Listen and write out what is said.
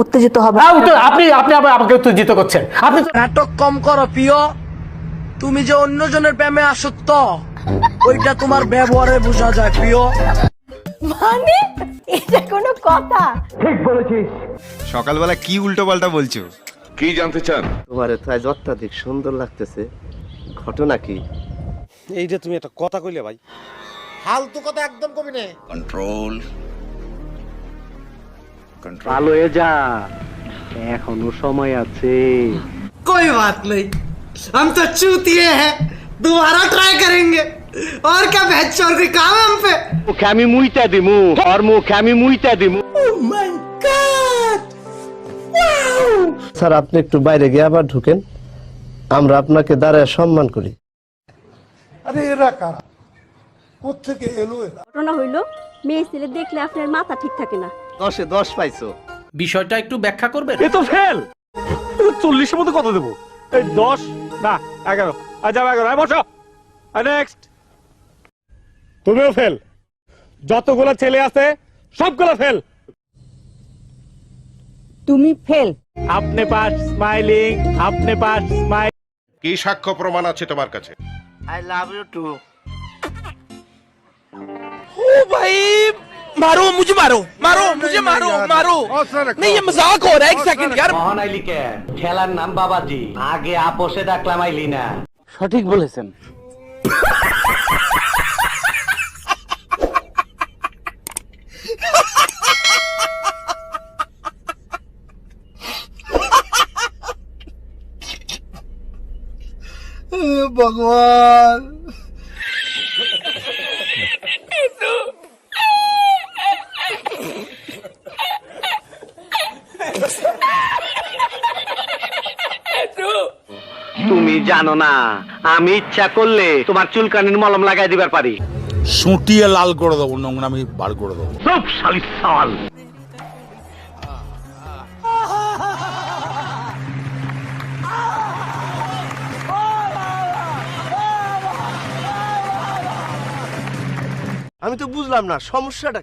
উত্তেজিত হবে। আপনি আপনি আবার আমাকে উত্তেজিত করছেন। আপনি নাটক কম করো প্রিয়। তুমি যে অন্যজনের প্রেমে আসক্ত ওইটা তোমার ব্যবহারে বোঝা যায় প্রিয়। মানে এটা কোনো কথা? সকালবেলা কি উল্টো পাল্টা বলছো? কি জানতে চান? তোমারে তো আজ অত্যাধিক সুন্দর লাগতেছে, ঘটনা কি? এইটা তুমি একটা কথা কইলে ভাই, ফালতু কথা একদম কবি না। কন্ট্রোল ভালো হয়ে যা, এখনো সময় আছে। कोई बात नहीं, हम तो चूतिए हैं, दोबारा ट्राई करेंगे। और क्या बहचोर के काम है हम पे। মুখে আমি মুইতা দিমু, আর মুখে আমি মুইতা দিমু। স্যার আপনি একটু বাইরে গিয়ে আবার ঢুকেন, আমরা আপনাকে দাঁড়ায় সম্মান করি। ঘটনা হইলো মেয়ে ছেলে দেখলে আপনার মাথা ঠিক থাকে না। 10-এ 10 পাইছো। বিষয়টা একটু ব্যাখ্যা করবেন? এ তো ফেল। 40-এর মধ্যে কত দেবো? এই 10 না 11। আচ্ছা 11, বসো। নেক্সট। তুমিও ফেল। যতগুলো ছেলে আছে সবগুলো ফেল। তুমি ফেল। আপনি পাস, স্মাইলিং। আপনি পাস, স্মাইল। কি সাক্ষ্য প্রমাণ আছে তোমার কাছে? I love you too. ओ भाई मारो मुझे, मारो मारो मुझे, मारो मारो। नहीं ये मजाक हो रहा है, एक सेकंड यार। মোহন আইলি কে? খেলার নাম বাবাজি, আগে আপোষে ডাকলাম আইলি না। সঠিক বলেছেন। भगवान তুমি জানো না, আমি ইচ্ছা করলে তোমার চুলকানির মলম লাগাই দিবার পারি। সুটিয়ে লাল করে দেবো, নোংরা আমি বার করে দেবো। সব শালি সাল। আমি তো বুঝলাম না সমস্যাটা।